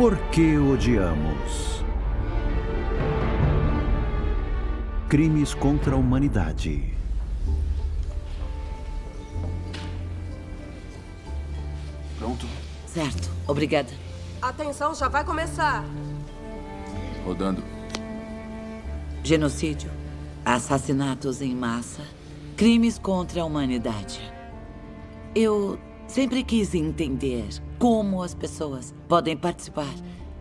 Por que odiamos? Crimes contra a humanidade. Pronto? Certo. Obrigada. Atenção, já vai começar. Rodando. Genocídio, assassinatos em massa, crimes contra a humanidade. Eu sempre quis entender como as pessoas podem participar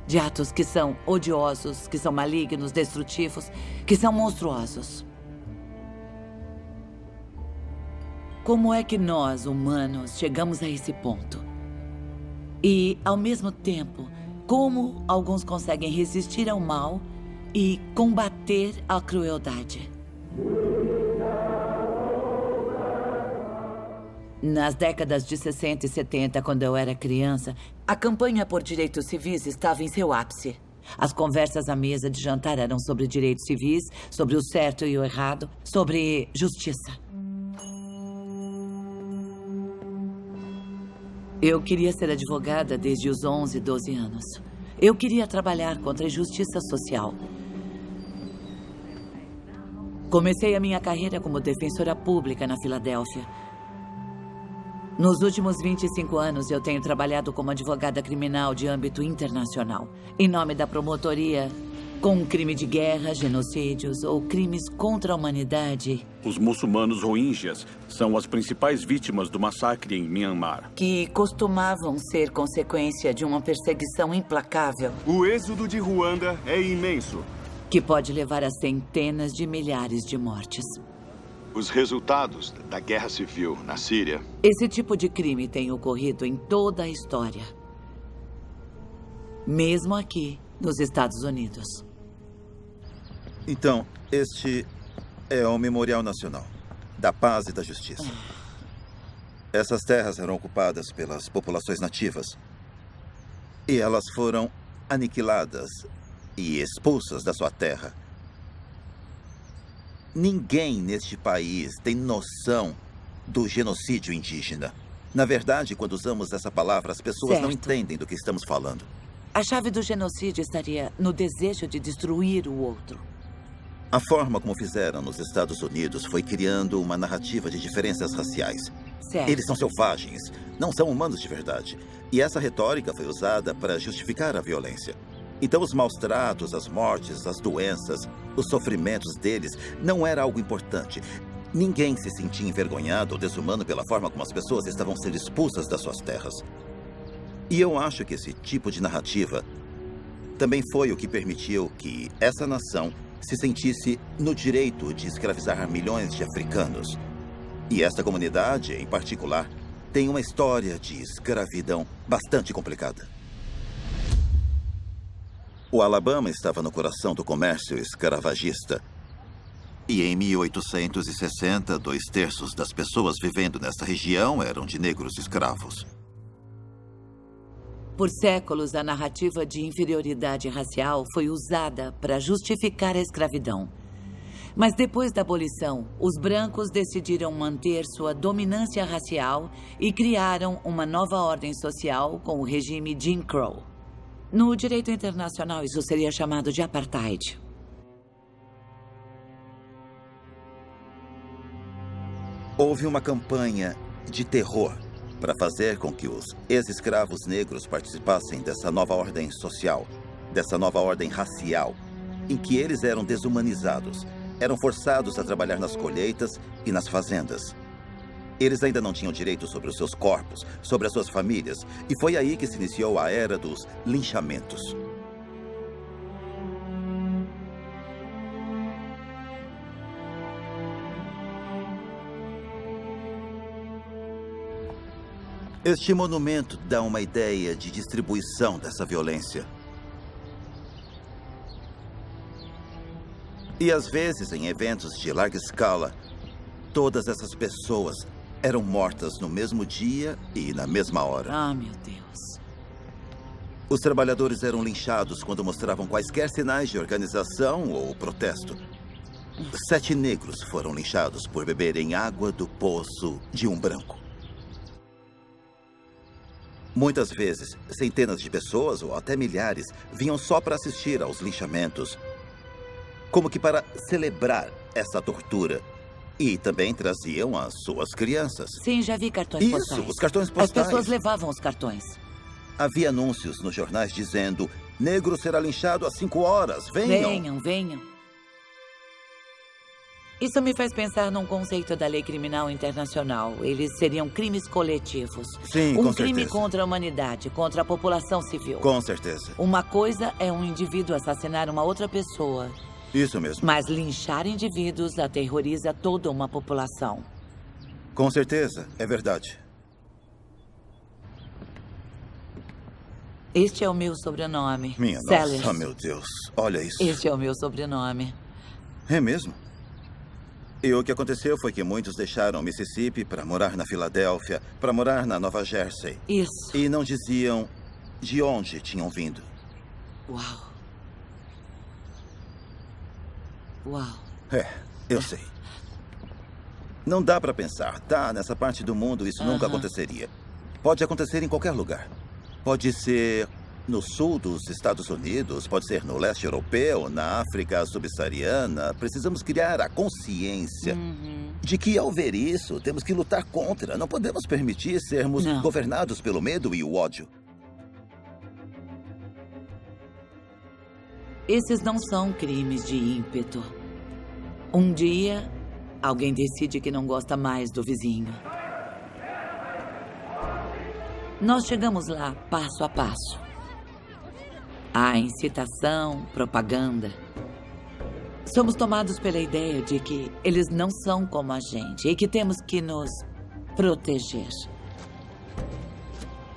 de atos que são odiosos, que são malignos, destrutivos, que são monstruosos. Como é que nós, humanos, chegamos a esse ponto? E, ao mesmo tempo, como alguns conseguem resistir ao mal e combater a crueldade? Nas décadas de 60 e 70, quando eu era criança, a campanha por direitos civis estava em seu ápice. As conversas à mesa de jantar eram sobre direitos civis, sobre o certo e o errado, sobre justiça. Eu queria ser advogada desde os 11, 12 anos. Eu queria trabalhar contra a injustiça social. Comecei a minha carreira como defensora pública na Filadélfia. Nos últimos 25 anos, eu tenho trabalhado como advogada criminal de âmbito internacional, em nome da promotoria com crime de guerra, genocídios ou crimes contra a humanidade. Os muçulmanos rohingyas são as principais vítimas do massacre em Myanmar. Que costumavam ser consequência de uma perseguição implacável. O êxodo de Ruanda é imenso. Que pode levar a centenas de milhares de mortes. Os resultados da guerra civil na Síria. Esse tipo de crime tem ocorrido em toda a história. Mesmo aqui, nos Estados Unidos. Então, este é o Memorial Nacional da Paz e da Justiça. Essas terras eram ocupadas pelas populações nativas. E elas foram aniquiladas e expulsas da sua terra. Ninguém neste país tem noção do genocídio indígena. Na verdade, quando usamos essa palavra, as pessoas não entendem do que estamos falando. A chave do genocídio estaria no desejo de destruir o outro. A forma como fizeram nos Estados Unidos foi criando uma narrativa de diferenças raciais. Certo. Eles são selvagens, não são humanos de verdade. E essa retórica foi usada para justificar a violência. Então os maus tratos, as mortes, as doenças, os sofrimentos deles não era algo importante. Ninguém se sentia envergonhado ou desumano pela forma como as pessoas estavam sendo expulsas das suas terras. E eu acho que esse tipo de narrativa também foi o que permitiu que essa nação se sentisse no direito de escravizar milhões de africanos. E esta comunidade, em particular, tem uma história de escravidão bastante complicada. O Alabama estava no coração do comércio escravagista. E em 1860, 2/3 das pessoas vivendo nessa região eram de negros escravos. Por séculos, a narrativa de inferioridade racial foi usada para justificar a escravidão. Mas depois da abolição, os brancos decidiram manter sua dominância racial e criaram uma nova ordem social com o regime Jim Crow. No direito internacional, isso seria chamado de apartheid. Houve uma campanha de terror para fazer com que os ex-escravos negros participassem dessa nova ordem social, dessa nova ordem racial, em que eles eram desumanizados, eram forçados a trabalhar nas colheitas e nas fazendas. Eles ainda não tinham direito sobre os seus corpos, sobre as suas famílias, e foi aí que se iniciou a era dos linchamentos. Este monumento dá uma ideia de distribuição dessa violência. E às vezes, em eventos de larga escala, todas essas pessoas eram mortas no mesmo dia e na mesma hora. Ah, meu Deus. Os trabalhadores eram linchados quando mostravam quaisquer sinais de organização ou protesto. 7 negros foram linchados por beberem água do poço de um branco. Muitas vezes, centenas de pessoas, ou até milhares, vinham só para assistir aos linchamentos. Como que para celebrar essa tortura. E também traziam as suas crianças. Sim, já vi cartões postais. Isso, os cartões postais. As pessoas levavam os cartões. Havia anúncios nos jornais dizendo: negro será linchado às 5 horas, venham. Venham, venham. Isso me faz pensar num conceito da lei criminal internacional. Eles seriam crimes coletivos. Sim, com Um crime certeza. contra a humanidade, contra a população civil. Com certeza. Uma coisa é um indivíduo assassinar uma outra pessoa, Isso mesmo. mas linchar indivíduos aterroriza toda uma população. Com certeza, é verdade. Este é o meu sobrenome. Minha Sellers. nossa, meu Deus. Olha isso. Este é o meu sobrenome. É mesmo? E o que aconteceu foi que muitos deixaram Mississippi para morar na Filadélfia, para morar na Nova Jersey. Isso. E não diziam de onde tinham vindo. Uau. Uau. É, eu sei. Não dá para pensar, tá? Nessa parte do mundo isso nunca aconteceria. Pode acontecer em qualquer lugar. Pode ser no sul dos Estados Unidos, pode ser no leste europeu, na África subsaariana. Precisamos criar a consciência de que, ao ver isso, temos que lutar contra. Não podemos permitir sermos Não. governados pelo medo e o ódio. Esses não são crimes de ímpeto. Um dia, alguém decide que não gosta mais do vizinho. Nós chegamos lá passo a passo. Há incitação, propaganda. Somos tomados pela ideia de que eles não são como a gente e que temos que nos proteger.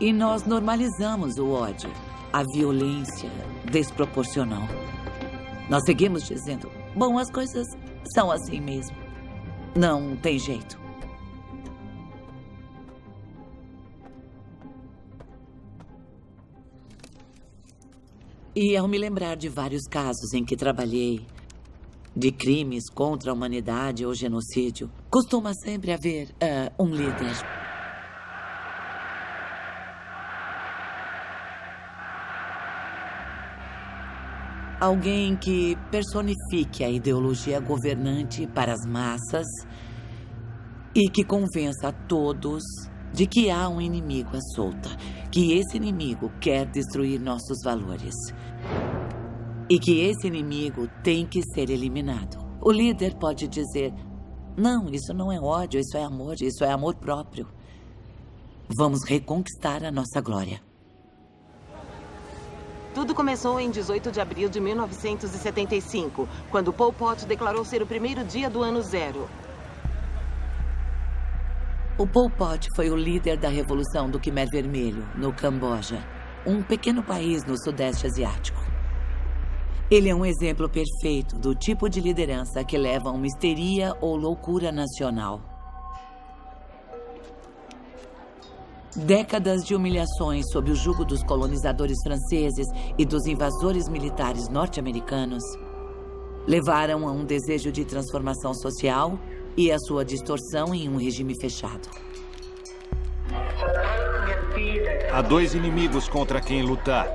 E nós normalizamos o ódio, a violência desproporcional. Nós seguimos dizendo: bom, as coisas são assim mesmo. Não tem jeito. E ao me lembrar de vários casos em que trabalhei, de crimes contra a humanidade ou genocídio, costuma sempre haver um líder. Alguém que personifique a ideologia governante para as massas e que convença a todos de que há um inimigo à solta, que esse inimigo quer destruir nossos valores e que esse inimigo tem que ser eliminado. O líder pode dizer: não, isso não é ódio, isso é amor próprio. Vamos reconquistar a nossa glória. Tudo começou em 18 de abril de 1975, quando Pol Pot declarou ser o primeiro dia do ano zero. O Pol Pot foi o líder da Revolução do Khmer Vermelho, no Camboja, um pequeno país no Sudeste Asiático. Ele é um exemplo perfeito do tipo de liderança que leva a uma histeria ou loucura nacional. Décadas de humilhações sob o jugo dos colonizadores franceses e dos invasores militares norte-americanos levaram a um desejo de transformação social e a sua distorção em um regime fechado. Há dois inimigos contra quem lutar.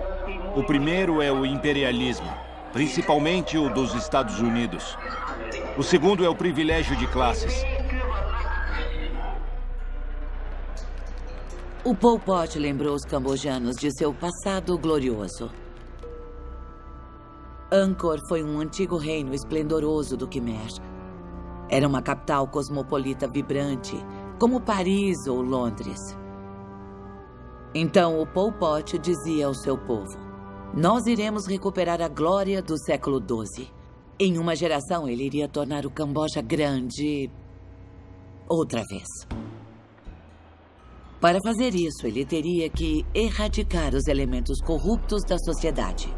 O primeiro é o imperialismo, principalmente o dos Estados Unidos. O segundo é o privilégio de classes. O Pol Pot lembrou os cambojanos de seu passado glorioso. Angkor foi um antigo reino esplendoroso do Khmer. Era uma capital cosmopolita vibrante, como Paris ou Londres. Então o Pol Pot dizia ao seu povo: nós iremos recuperar a glória do século XII. Em uma geração, ele iria tornar o Camboja grande outra vez. Para fazer isso, ele teria que erradicar os elementos corruptos da sociedade.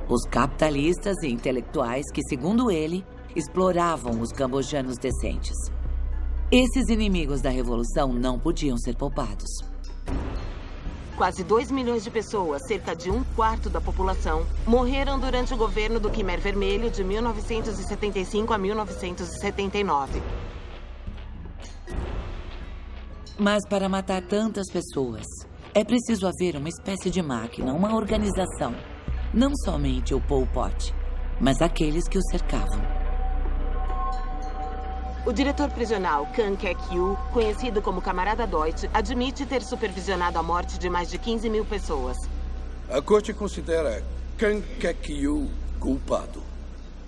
Os capitalistas e intelectuais que, segundo ele, exploravam os cambojanos decentes. Esses inimigos da Revolução não podiam ser poupados. Quase 2 milhões de pessoas, cerca de 1/4 da população, morreram durante o governo do Khmer Vermelho de 1975 a 1979. Mas para matar tantas pessoas, É preciso haver uma espécie de máquina, uma organização. Não somente o Pol Pot, mas aqueles que o cercavam. O diretor prisional Kang Kek-yu, conhecido como Camarada Deutsch, admite ter supervisionado a morte de mais de 15 mil pessoas. A corte considera Kang Kek-yu culpado.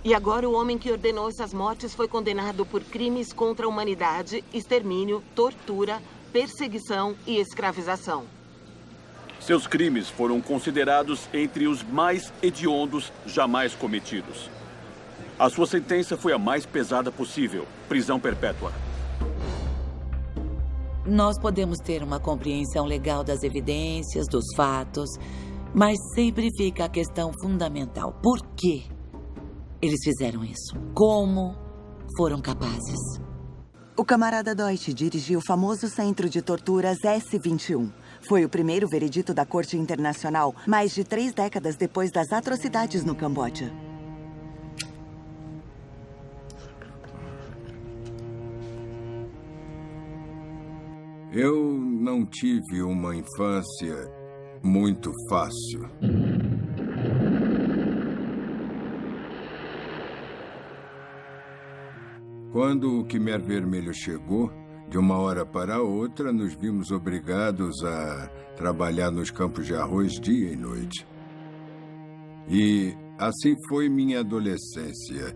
E agora o homem que ordenou essas mortes foi condenado por crimes contra a humanidade, extermínio, tortura, perseguição e escravização. Seus crimes foram considerados entre os mais hediondos jamais cometidos. A sua sentença foi a mais pesada possível, prisão perpétua. Nós podemos ter uma compreensão legal das evidências, dos fatos, mas sempre fica a questão fundamental. Por quê eles fizeram isso? Como foram capazes? O camarada Deutsch dirigiu o famoso centro de torturas S-21. Foi o primeiro veredito da Corte Internacional, mais de 3 décadas depois das atrocidades no Camboja. Eu não tive uma infância muito fácil. Quando o Khmer Vermelho chegou, de uma hora para outra, nos vimos obrigados a trabalhar nos campos de arroz dia e noite. E assim foi minha adolescência.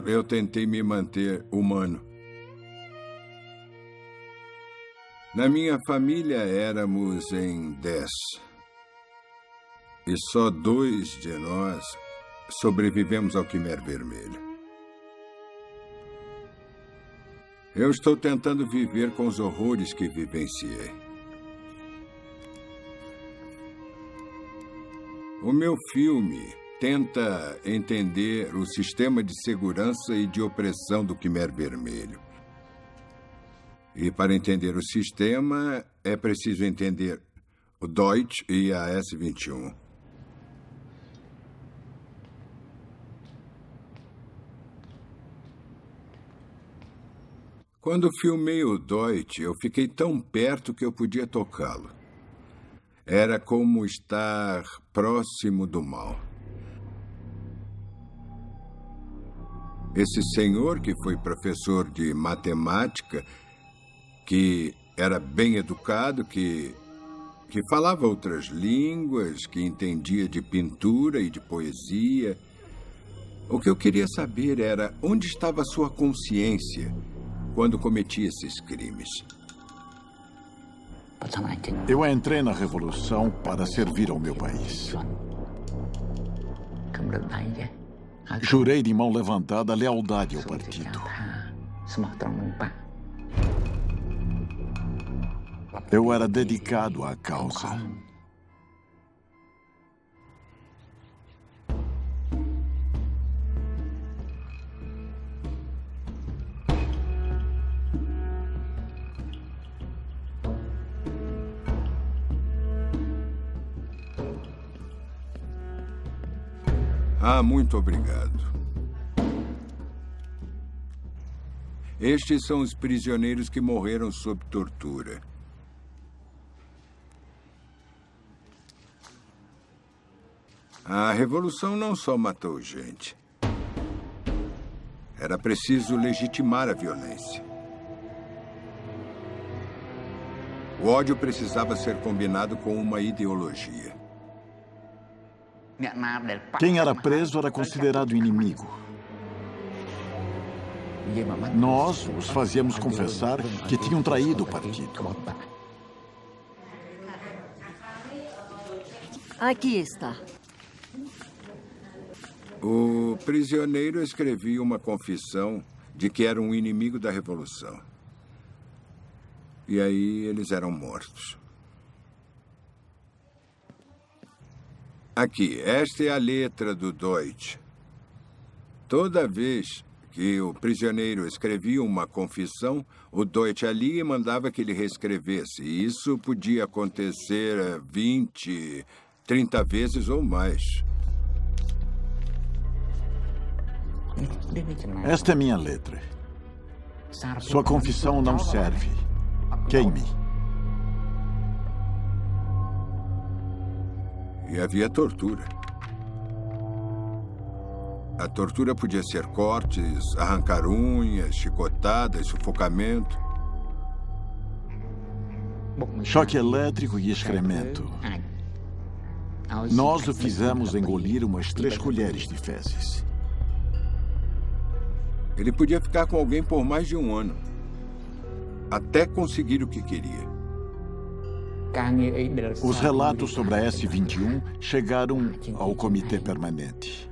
Eu tentei me manter humano. Na minha família éramos em 10. E só 2 de nós sobrevivemos ao Khmer Vermelho. Eu estou tentando viver com os horrores que vivenciei. O meu filme tenta entender o sistema de segurança e de opressão do Khmer Vermelho. E para entender o sistema, é preciso entender o Deutsch e a S-21. Quando filmei o Deutsch, eu fiquei tão perto que eu podia tocá-lo. Era como estar próximo do mal. Esse senhor, que foi professor de matemática, que era bem educado, que falava outras línguas, que entendia de pintura e de poesia. O que eu queria saber era onde estava a sua consciência quando cometia esses crimes. Eu entrei na Revolução para servir ao meu país. Jurei de mão levantada lealdade ao partido. Eu era dedicado à causa. Ah, muito obrigado. Estes são os prisioneiros que morreram sob tortura. A Revolução não só matou gente. Era preciso legitimar a violência. O ódio precisava ser combinado com uma ideologia. Quem era preso era considerado inimigo. Nós os fazíamos confessar que tinham traído o partido. Aqui está. O prisioneiro escrevia uma confissão de que era um inimigo da Revolução. E aí eles eram mortos. Aqui, esta é a letra do Deutsch. Toda vez que o prisioneiro escrevia uma confissão, o Deutsch ali mandava que ele reescrevesse. E isso podia acontecer 20, 30 vezes ou mais. Esta é minha letra. Sua confissão não serve. Queime. E havia tortura. A tortura podia ser cortes, arrancar unhas, chicotadas, sufocamento. Choque elétrico e excremento. Nós o fizemos engolir umas 3 colheres de fezes. Ele podia ficar com alguém por mais de 1 ano, até conseguir o que queria. Os relatos sobre a S-21 chegaram ao Comitê Permanente.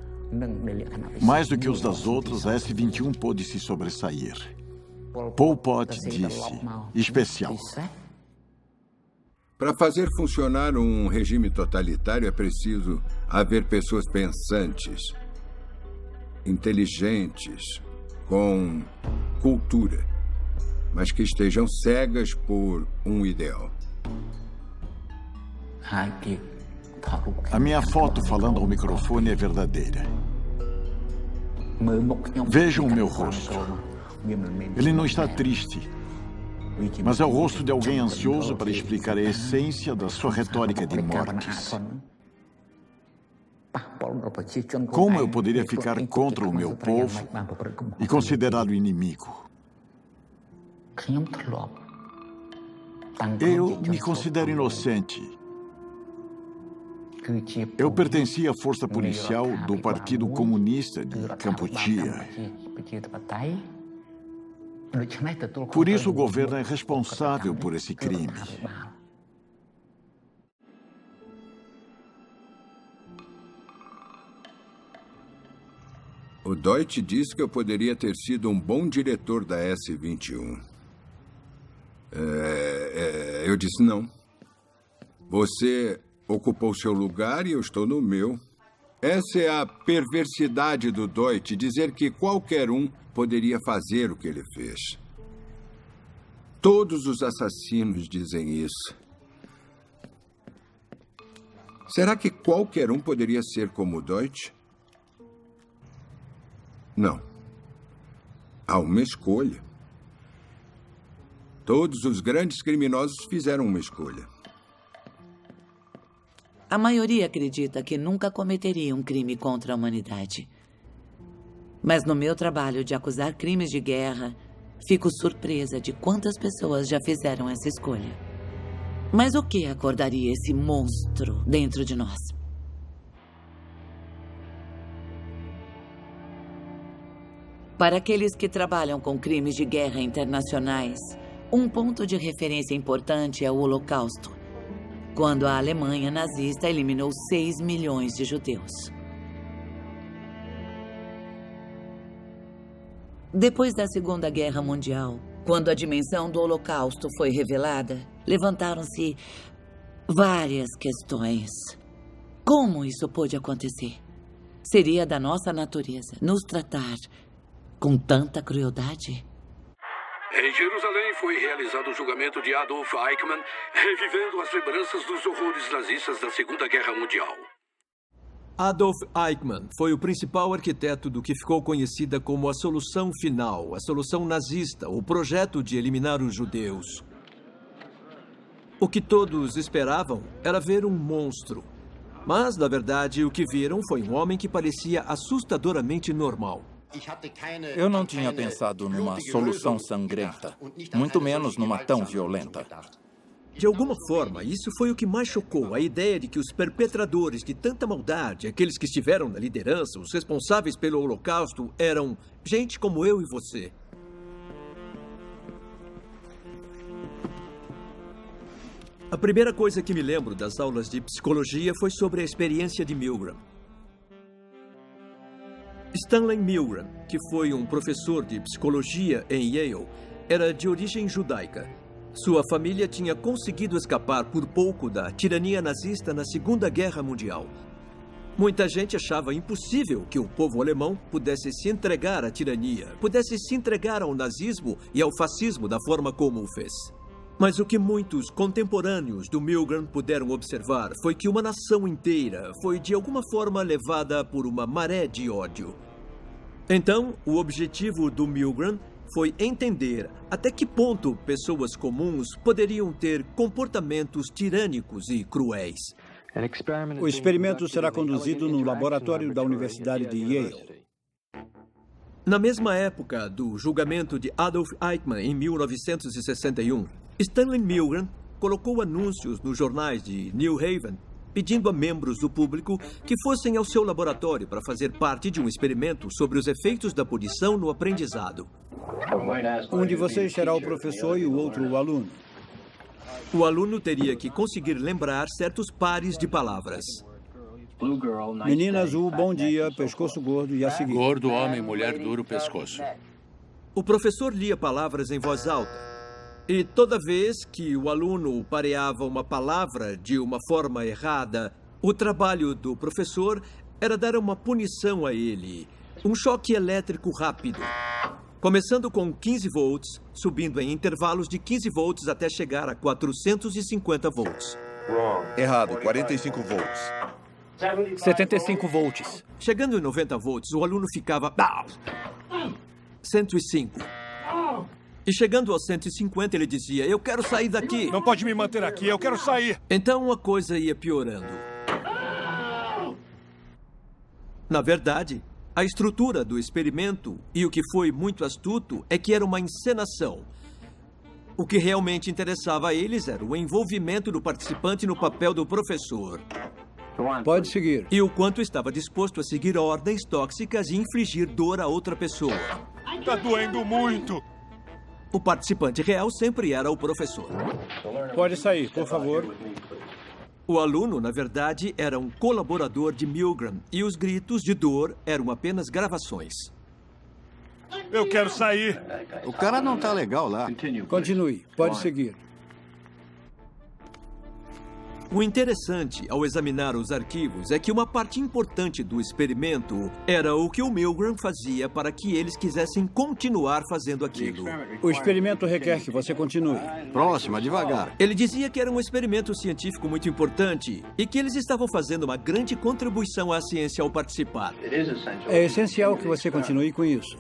Mais do que os das outras, a S-21 pôde se sobressair. Pol Pot disse: especial. Para fazer funcionar um regime totalitário é preciso haver pessoas pensantes, inteligentes, com cultura, mas que estejam cegas por um ideal. A minha foto falando ao microfone é verdadeira. Vejam o meu rosto. Ele não está triste, mas é o rosto de alguém ansioso para explicar a essência da sua retórica de mortes. Como eu poderia ficar contra o meu povo e considerá-lo inimigo? Eu me considero inocente. Eu pertencia à força policial do Partido Comunista de Campuchia. Por isso o governo é responsável por esse crime. O Deutsch disse que eu poderia ter sido um bom diretor da S-21. Eu disse não. Você ocupou seu lugar e eu estou no meu. Essa é a perversidade do Deutsch, dizer que qualquer um poderia fazer o que ele fez. Todos os assassinos dizem isso. Será que qualquer um poderia ser como o Deutsch? Não. Há uma escolha. Todos os grandes criminosos fizeram uma escolha. A maioria acredita que nunca cometeria um crime contra a humanidade. Mas no meu trabalho de acusar crimes de guerra, fico surpresa de quantas pessoas já fizeram essa escolha. Mas o que acordaria esse monstro dentro de nós? Para aqueles que trabalham com crimes de guerra internacionais, um ponto de referência importante é o Holocausto, quando a Alemanha nazista eliminou 6 milhões de judeus. Depois da Segunda Guerra Mundial, quando a dimensão do Holocausto foi revelada, levantaram-se várias questões. Como isso pôde acontecer? Seria da nossa natureza nos tratar com tanta crueldade? Em Jerusalém foi realizado o julgamento de Adolf Eichmann, revivendo as lembranças dos horrores nazistas da Segunda Guerra Mundial. Adolf Eichmann foi o principal arquiteto do que ficou conhecida como a solução final, a solução nazista, o projeto de eliminar os judeus. O que todos esperavam era ver um monstro. Mas, na verdade, o que viram foi um homem que parecia assustadoramente normal. Eu não tinha pensado numa solução sangrenta, muito menos numa tão violenta. De alguma forma, isso foi o que mais chocou, a ideia de que os perpetradores de tanta maldade, aqueles que estiveram na liderança, os responsáveis pelo Holocausto, eram gente como eu e você. A primeira coisa que me lembro das aulas de psicologia foi sobre a experiência de Milgram. Stanley Milgram, que foi um professor de psicologia em Yale, era de origem judaica. Sua família tinha conseguido escapar por pouco da tirania nazista na Segunda Guerra Mundial. Muita gente achava impossível que o povo alemão pudesse se entregar à tirania, pudesse se entregar ao nazismo e ao fascismo da forma como o fez. Mas o que muitos contemporâneos do Milgram puderam observar foi que uma nação inteira foi de alguma forma levada por uma maré de ódio. Então, o objetivo do Milgram foi entender até que ponto pessoas comuns poderiam ter comportamentos tirânicos e cruéis. O experimento será conduzido no laboratório da Universidade de Yale. Na mesma época do julgamento de Adolf Eichmann, em 1961, Stanley Milgram colocou anúncios nos jornais de New Haven pedindo a membros do público que fossem ao seu laboratório para fazer parte de um experimento sobre os efeitos da punição no aprendizado. Um de vocês será o professor e o outro o aluno. O aluno teria que conseguir lembrar certos pares de palavras. Menina azul, bom dia, pescoço gordo e a seguir. Gordo, homem, mulher, duro, pescoço. O professor lia palavras em voz alta. E toda vez que o aluno pareava uma palavra de uma forma errada, o trabalho do professor era dar uma punição a ele. Um choque elétrico rápido. Começando com 15 volts, subindo em intervalos de 15 volts até chegar a 450 volts. Errado, 45 volts. 75 volts. Chegando em 90 volts, o aluno ficava... 105. E chegando aos 150, ele dizia, eu quero sair daqui. Não pode me manter aqui, eu quero sair. Então a coisa ia piorando. Na verdade, a estrutura do experimento, e o que foi muito astuto, é que era uma encenação. O que realmente interessava a eles era o envolvimento do participante no papel do professor. Pode seguir. E o quanto estava disposto a seguir ordens tóxicas e infligir dor a outra pessoa. Tá doendo muito. O participante real sempre era o professor. Pode sair, por favor. O aluno, na verdade, era um colaborador de Milgram e os gritos de dor eram apenas gravações. Eu quero sair. O cara não tá legal lá. Continue, pode seguir. O interessante ao examinar os arquivos é que uma parte importante do experimento era o que o Milgram fazia para que eles quisessem continuar fazendo aquilo. O experimento requer que você continue. Próxima, devagar. Ele dizia que era um experimento científico muito importante e que eles estavam fazendo uma grande contribuição à ciência ao participar. É essencial que você continue com isso.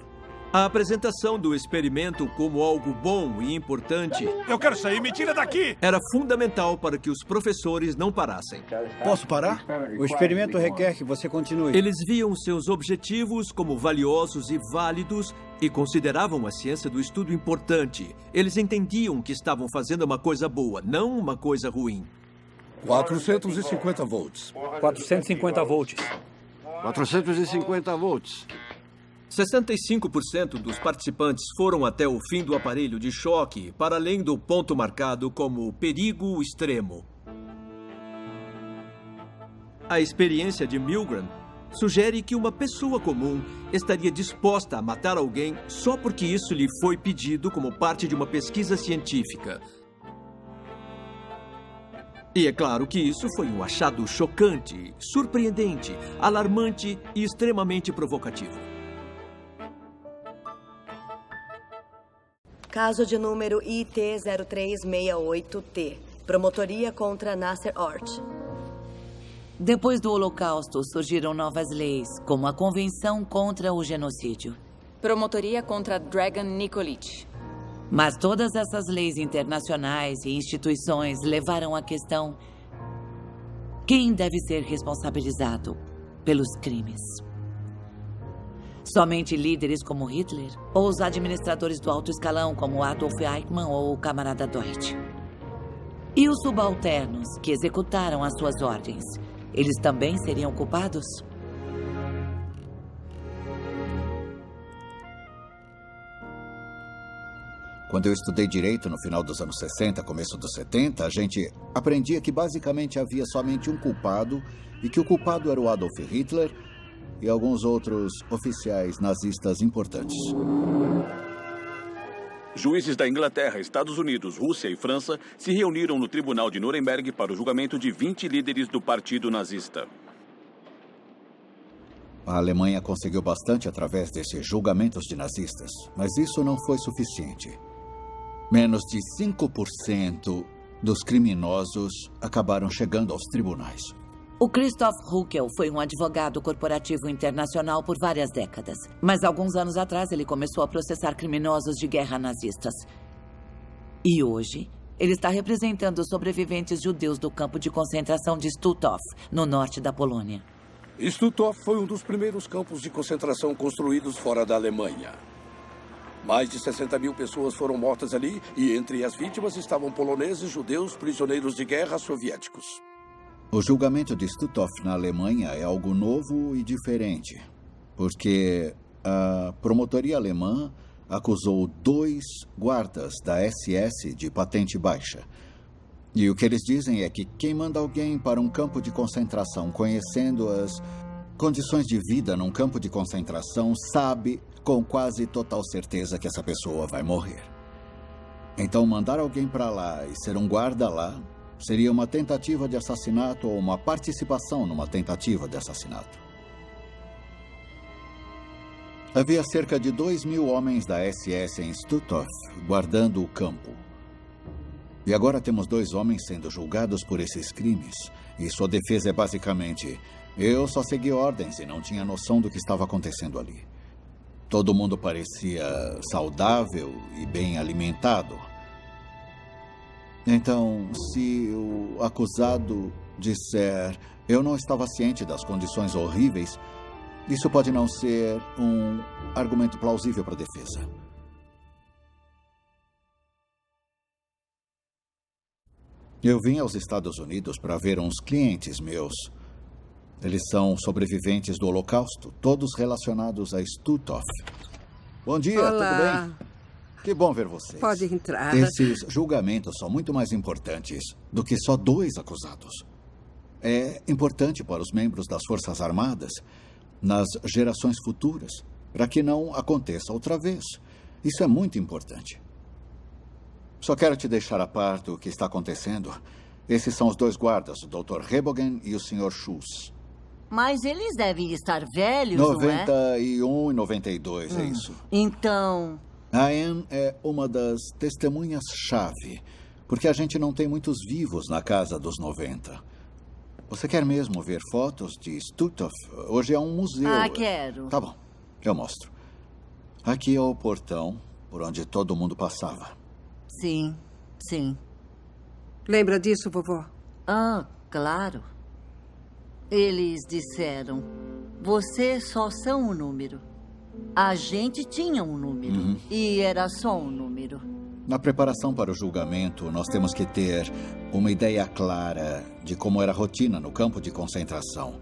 A apresentação do experimento como algo bom e importante... Eu quero sair, me tira daqui! ...era fundamental para que os professores não parassem. Posso parar? O experimento requer que você continue. Eles viam seus objetivos como valiosos e válidos e consideravam a ciência do estudo importante. Eles entendiam que estavam fazendo uma coisa boa, não uma coisa ruim. 450 volts. 450 volts. 450 volts. 65% dos participantes foram até o fim do aparelho de choque, para além do ponto marcado como perigo extremo. A experiência de Milgram sugere que uma pessoa comum estaria disposta a matar alguém só porque isso lhe foi pedido como parte de uma pesquisa científica. E é claro que isso foi um achado chocante, surpreendente, alarmante e extremamente provocativo. Caso de número IT0368T. Promotoria contra Nasser Hort. Depois do Holocausto, surgiram novas leis, como a Convenção contra o Genocídio. Promotoria contra Dragan Nikolic. Mas todas essas leis internacionais e instituições levaram à questão: quem deve ser responsabilizado pelos crimes? Somente líderes como Hitler? Ou os administradores do alto escalão como Adolf Eichmann ou o camarada Deutsch? E os subalternos que executaram as suas ordens? Eles também seriam culpados? Quando eu estudei direito no final dos anos 60, começo dos 70, a gente aprendia que basicamente havia somente um culpado e que o culpado era o Adolf Hitler e alguns outros oficiais nazistas importantes. Juízes da Inglaterra, Estados Unidos, Rússia e França se reuniram no Tribunal de Nuremberg para o julgamento de 20 líderes do Partido Nazista. A Alemanha conseguiu bastante através desses julgamentos de nazistas, mas isso não foi suficiente. Menos de 5% dos criminosos acabaram chegando aos tribunais. O Christoph Ruckel foi um advogado corporativo internacional por várias décadas. Mas alguns anos atrás ele começou a processar criminosos de guerra nazistas. E hoje, Ele está representando os sobreviventes judeus do campo de concentração de Stutthof, no norte da Polônia. Stutthof foi um dos primeiros campos de concentração construídos fora da Alemanha. Mais de 60 mil pessoas foram mortas ali e entre as vítimas estavam poloneses, judeus, prisioneiros de guerra soviéticos. O julgamento de Stutthof na Alemanha é algo novo e diferente, porque a promotoria alemã acusou 2 guardas da SS de patente baixa. E o que eles dizem é que quem manda alguém para um campo de concentração conhecendo as condições de vida num campo de concentração sabe com quase total certeza que essa pessoa vai morrer. Então, mandar alguém para lá e ser um guarda lá seria uma tentativa de assassinato ou uma participação numa tentativa de assassinato. Havia cerca de 2.000 homens da SS em Stutthof guardando o campo. E agora temos 2 homens sendo julgados por esses crimes. E sua defesa é basicamente: eu só segui ordens e não tinha noção do que estava acontecendo ali. Todo mundo parecia saudável e bem alimentado. Então, se o acusado disser eu não estava ciente das condições horríveis, isso pode não ser um argumento plausível para a defesa. Eu vim aos Estados Unidos para ver uns clientes meus. Eles são sobreviventes do Holocausto, todos relacionados a Stutthof. Bom dia, Olá. Tudo bem? Que bom ver vocês. Pode entrar. Esses julgamentos são muito mais importantes do que só 2 acusados. É importante para os membros das Forças Armadas, nas gerações futuras, para que não aconteça outra vez. Isso é muito importante. Só quero te deixar a par do que está acontecendo. Esses são os 2 guardas, o Dr. Rebogen e o Sr. Schultz. Mas eles devem estar velhos, não é? 91 e 92, é isso. Então... A Anne é uma das testemunhas-chave, porque a gente não tem muitos vivos na casa dos 90. Você quer mesmo ver fotos de Stutthof? Hoje é um museu. Ah, quero. Tá bom, eu mostro. Aqui é o portão por onde todo mundo passava. Sim, sim. Lembra disso, vovó? Ah, claro. Eles disseram, vocês só são um número. A gente tinha um número e era só um número. Na preparação para o julgamento, nós temos que ter uma ideia clara de como era a rotina no campo de concentração.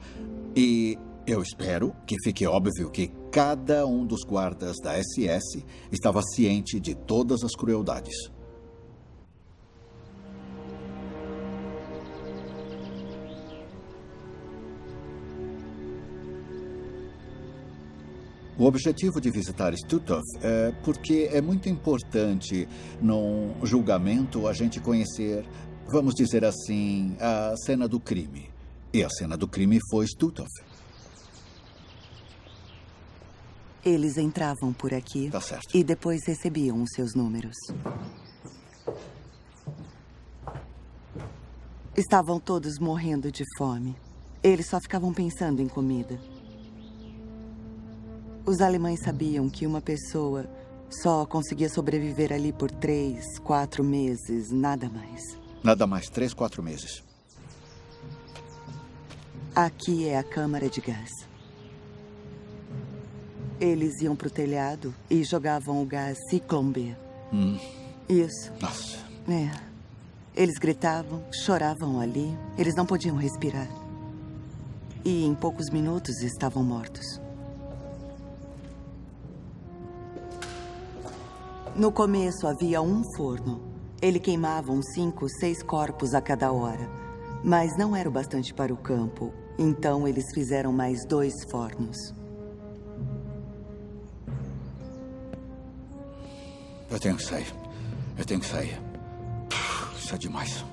E eu espero que fique óbvio que cada um dos guardas da SS estava ciente de todas as crueldades. O objetivo de visitar Stutthof é porque é muito importante, num julgamento, a gente conhecer, vamos dizer assim, a cena do crime. E a cena do crime foi Stutthof. Eles entravam por aqui Tá certo. e depois recebiam os seus números. Estavam todos morrendo de fome. Eles só ficavam pensando em comida. Os alemães sabiam que uma pessoa só conseguia sobreviver ali por 3, 4 meses, nada mais. Nada mais, 3, 4 meses. Aqui é a câmara de gás. Eles iam para o telhado e jogavam o gás Zyklon B. Isso. Nossa. É. Eles gritavam, choravam ali. Eles não podiam respirar. E em poucos minutos estavam mortos. No começo havia um forno. Ele queimava uns 5, 6 corpos a cada hora. Mas não era o bastante para o campo. Então eles fizeram mais 2 fornos. Eu tenho que sair. Eu tenho que sair. Isso é demais.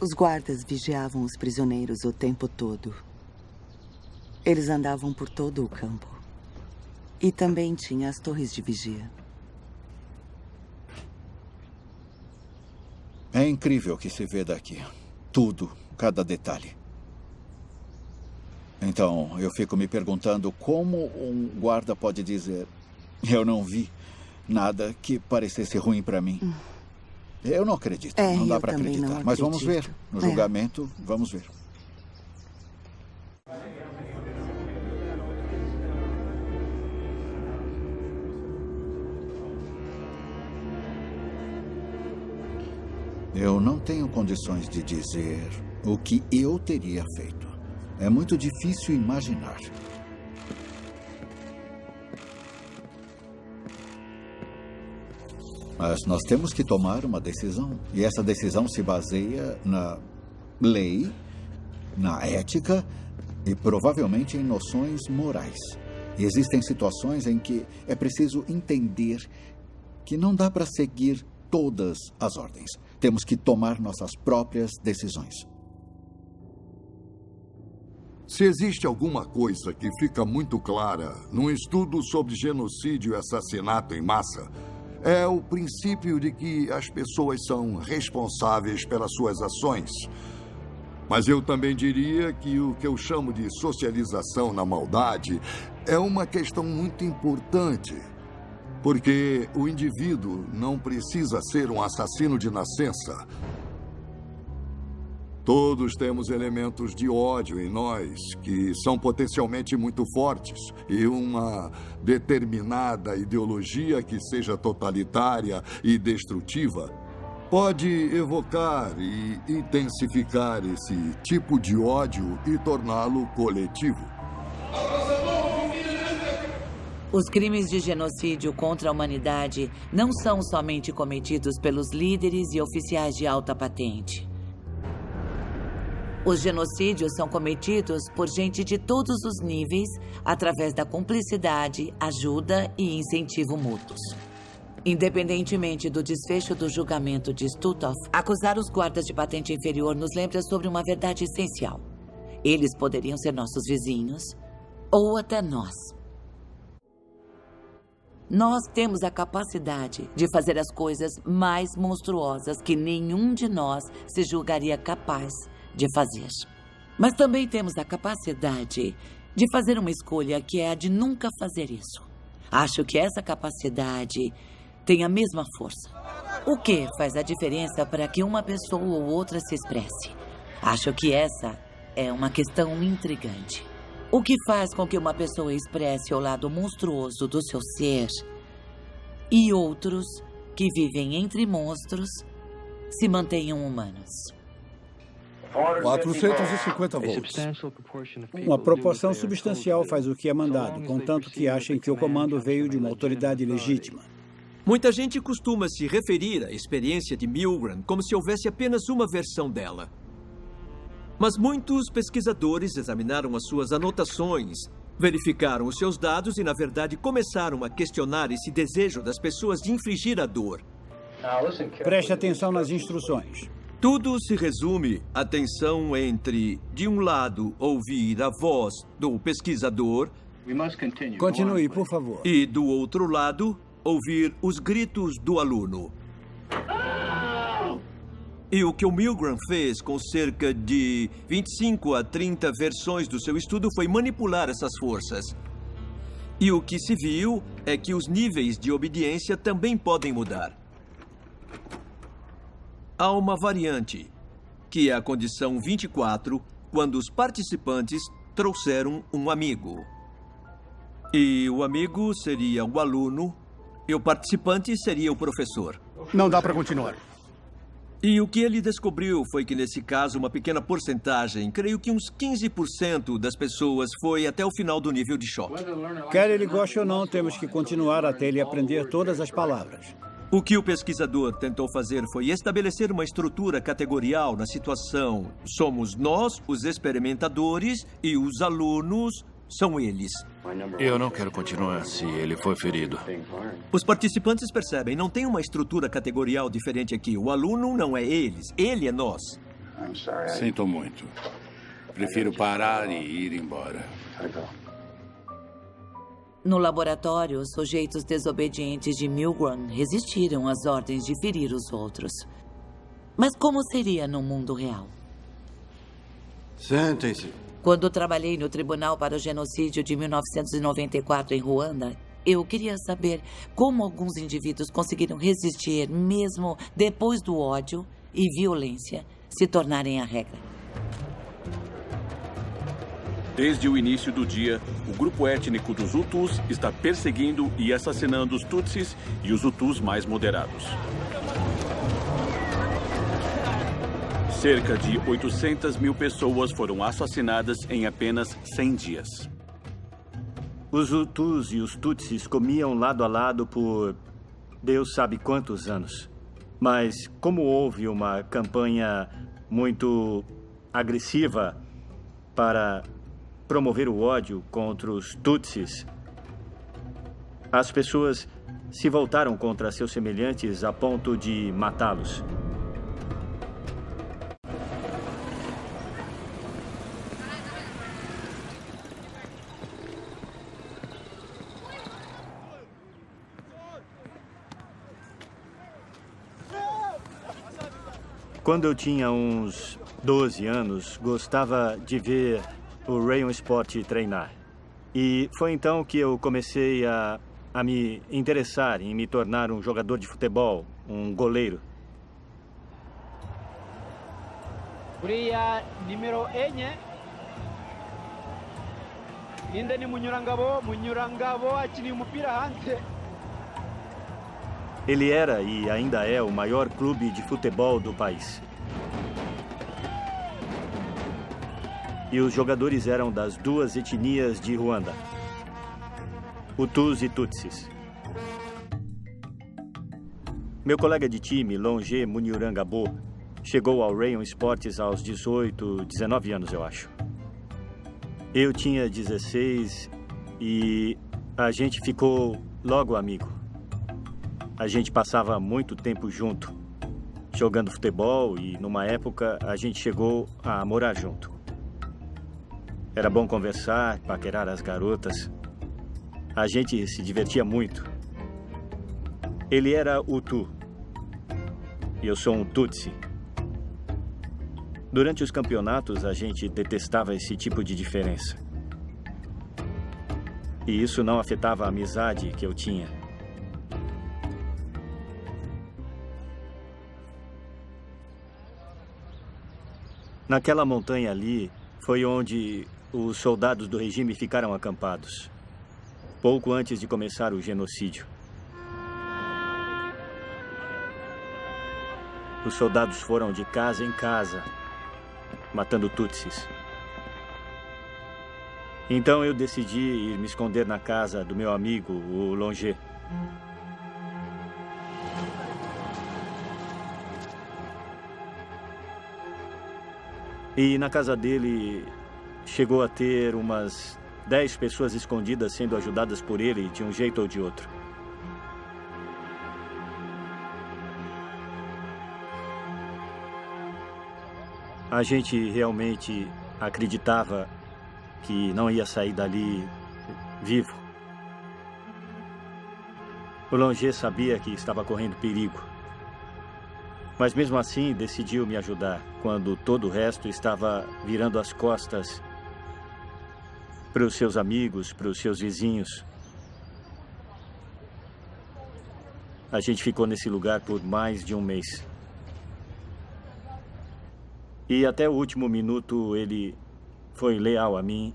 Os guardas vigiavam os prisioneiros o tempo todo. Eles andavam por todo o campo. E também tinha as torres de vigia. É incrível o que se vê daqui. Tudo, cada detalhe. Então, eu fico me perguntando como um guarda pode dizer Eu não vi nada que parecesse ruim para mim. Eu não acredito. Não dá para acreditar. Mas vamos ver. No julgamento, vamos ver. Eu não tenho condições de dizer o que eu teria feito. É muito difícil imaginar. Mas nós temos que tomar uma decisão. E essa decisão se baseia na lei, na ética e provavelmente em noções morais. E existem situações em que é preciso entender que não dá para seguir todas as ordens. Temos que tomar nossas próprias decisões. Se existe alguma coisa que fica muito clara num estudo sobre genocídio e assassinato em massa, é o princípio de que as pessoas são responsáveis pelas suas ações. Mas eu também diria que o que eu chamo de socialização na maldade é uma questão muito importante. Porque o indivíduo não precisa ser um assassino de nascença. Todos temos elementos de ódio em nós que são potencialmente muito fortes, e uma determinada ideologia que seja totalitária e destrutiva pode evocar e intensificar esse tipo de ódio e torná-lo coletivo. Os crimes de genocídio contra a humanidade não são somente cometidos pelos líderes e oficiais de alta patente. Os genocídios são cometidos por gente de todos os níveis, através da cumplicidade, ajuda e incentivo mútuos. Independentemente do desfecho do julgamento de Stutthof, acusar os guardas de patente inferior nos lembra sobre uma verdade essencial. Eles poderiam ser nossos vizinhos, ou até nós. Nós temos a capacidade de fazer as coisas mais monstruosas que nenhum de nós se julgaria capaz de fazer. Mas também temos a capacidade de fazer uma escolha que é a de nunca fazer isso. Acho que essa capacidade tem a mesma força. O que faz a diferença para que uma pessoa ou outra se expresse? Acho que essa é uma questão intrigante. O que faz com que uma pessoa expresse o lado monstruoso do seu ser e outros, que vivem entre monstros, se mantenham humanos? 450 volts. Uma proporção substancial faz o que é mandado, contanto que achem que o comando veio de uma autoridade legítima. Muita gente costuma se referir à experiência de Milgram como se houvesse apenas uma versão dela. Mas muitos pesquisadores examinaram as suas anotações, verificaram os seus dados e, na verdade, começaram a questionar esse desejo das pessoas de infligir a dor. Preste atenção nas instruções. Tudo se resume à tensão entre, de um lado, ouvir a voz do pesquisador. Continue, por favor. E, do outro lado, ouvir os gritos do aluno. E o que o Milgram fez com cerca de 25 a 30 versões do seu estudo foi manipular essas forças. E o que se viu é que os níveis de obediência também podem mudar. Há uma variante, que é a condição 24, quando os participantes trouxeram um amigo. E o amigo seria o aluno e o participante seria o professor. Não dá para continuar. E o que ele descobriu foi que, nesse caso, uma pequena porcentagem, creio que uns 15% das pessoas foi até o final do nível de choque. Quer ele goste ou não, temos que continuar até ele aprender todas as palavras. O que o pesquisador tentou fazer foi estabelecer uma estrutura categorial na situação. Somos nós, os experimentadores, e os alunos são eles. Eu não quero continuar se ele foi ferido. Os participantes percebem, não tem uma estrutura categorial diferente aqui. O aluno não é eles, ele é nós. Sinto muito. Prefiro parar e ir embora. No laboratório, os sujeitos desobedientes de Milgram resistiram às ordens de ferir os outros. Mas como seria no mundo real? Sentem-se. Quando trabalhei no Tribunal para o Genocídio de 1994 em Ruanda, Eu queria saber como alguns indivíduos conseguiram resistir mesmo depois do ódio e violência se tornarem a regra. Desde o início do dia, o grupo étnico dos Hutus está perseguindo e assassinando os Tutsis e os Hutus mais moderados. Cerca de 800 mil pessoas foram assassinadas em apenas 100 dias. Os Hutus e os Tutsis comiam lado a lado por Deus sabe quantos anos. Mas como houve uma campanha muito agressiva para promover o ódio contra os Tutsis, as pessoas se voltaram contra seus semelhantes a ponto de matá-los. Quando eu tinha uns 12 anos, gostava de ver o Rayon Sport treinar. E foi então que eu comecei a me interessar em me tornar um jogador de futebol, um goleiro. Kuria número enye. Inda ni munyurangabo achini mupira hanze. Ele era e ainda é o maior clube de futebol do país. E os jogadores eram das duas etnias de Ruanda, Hutus e Tutsis. Meu colega de time, Longe Munyurangabo, chegou ao Rayon Sports aos 18, 19 anos, eu acho. Eu tinha 16 e a gente ficou logo amigo. A gente passava muito tempo junto, jogando futebol e, numa época, a gente chegou a morar junto. Era bom conversar, paquerar as garotas. A gente se divertia muito. Ele era Hutu e eu sou um Tutsi. Durante os campeonatos, a gente detestava esse tipo de diferença. E isso não afetava a amizade que eu tinha. Naquela montanha ali, foi onde os soldados do regime ficaram acampados, pouco antes de começar o genocídio. Os soldados foram de casa em casa, matando Tutsis. Então eu decidi ir me esconder na casa do meu amigo, o Longe. E na casa dele chegou a ter umas 10 pessoas escondidas sendo ajudadas por ele de um jeito ou de outro. A gente realmente acreditava que não ia sair dali vivo. O Longe sabia que estava correndo perigo. Mas mesmo assim decidiu me ajudar, quando todo o resto estava virando as costas para os seus amigos, para os seus vizinhos. A gente ficou nesse lugar por mais de um mês. E até o último minuto ele foi leal a mim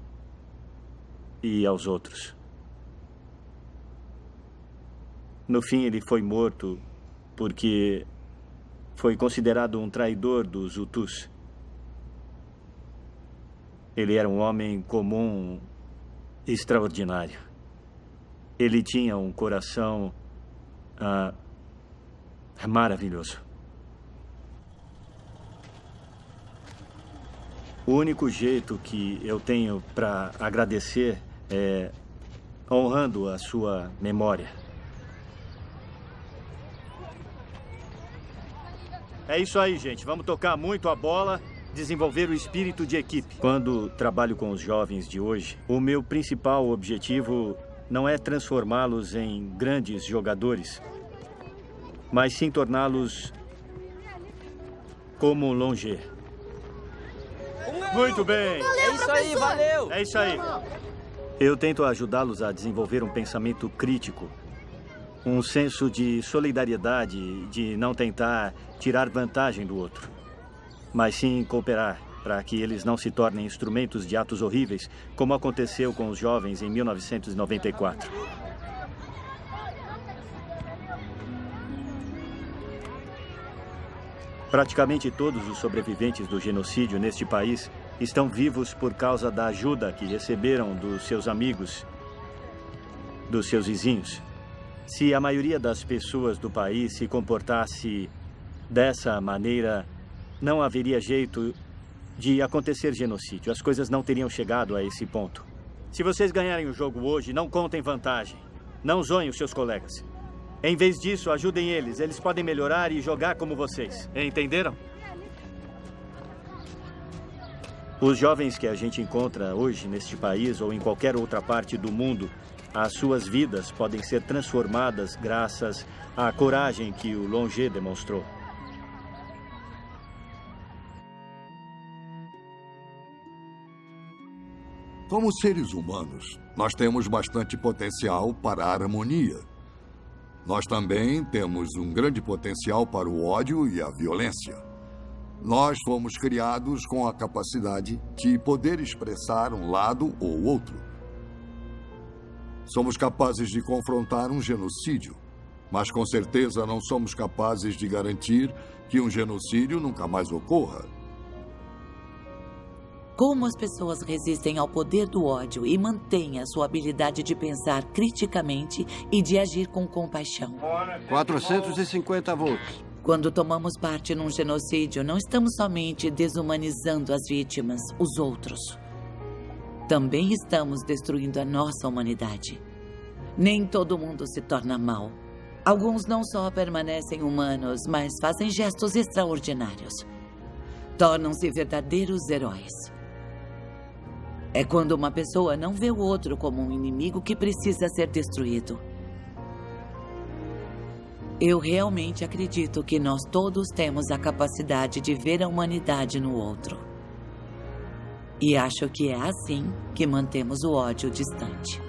e aos outros. No fim ele foi morto porque foi considerado um traidor dos Hutus. Ele era um homem comum, extraordinário. Ele tinha um coração maravilhoso. O único jeito que eu tenho para agradecer é honrando a sua memória. É isso aí, gente. Vamos tocar muito a bola, desenvolver o espírito de equipe. Quando trabalho com os jovens de hoje, o meu principal objetivo não é transformá-los em grandes jogadores, mas sim torná-los como Longe. Muito bem. É isso aí, valeu. É isso aí. Eu tento ajudá-los a desenvolver um pensamento crítico, um senso de solidariedade, de não tentar tirar vantagem do outro, mas sim cooperar para que eles não se tornem instrumentos de atos horríveis, como aconteceu com os jovens em 1994. Praticamente todos os sobreviventes do genocídio neste país estão vivos por causa da ajuda que receberam dos seus amigos, dos seus vizinhos. Se a maioria das pessoas do país se comportasse dessa maneira, não haveria jeito de acontecer genocídio. As coisas não teriam chegado a esse ponto. Se vocês ganharem o jogo hoje, não contem vantagem. Não zoem os seus colegas. Em vez disso, ajudem eles. Eles podem melhorar e jogar como vocês. Entenderam? Os jovens que a gente encontra hoje neste país ou em qualquer outra parte do mundo, as suas vidas podem ser transformadas graças à coragem que o Longé demonstrou. Como seres humanos, nós temos bastante potencial para a harmonia. Nós também temos um grande potencial para o ódio e a violência. Nós fomos criados com a capacidade de poder expressar um lado ou outro. Somos capazes de confrontar um genocídio, mas com certeza não somos capazes de garantir que um genocídio nunca mais ocorra. Como as pessoas resistem ao poder do ódio e mantêm a sua habilidade de pensar criticamente e de agir com compaixão? 450 volts. Quando tomamos parte num genocídio, não estamos somente desumanizando as vítimas, os outros. Também estamos destruindo a nossa humanidade. Nem todo mundo se torna mau. Alguns não só permanecem humanos, mas fazem gestos extraordinários. Tornam-se verdadeiros heróis. É quando uma pessoa não vê o outro como um inimigo que precisa ser destruído. Eu realmente acredito que nós todos temos a capacidade de ver a humanidade no outro. E acho que é assim que mantemos o ódio distante.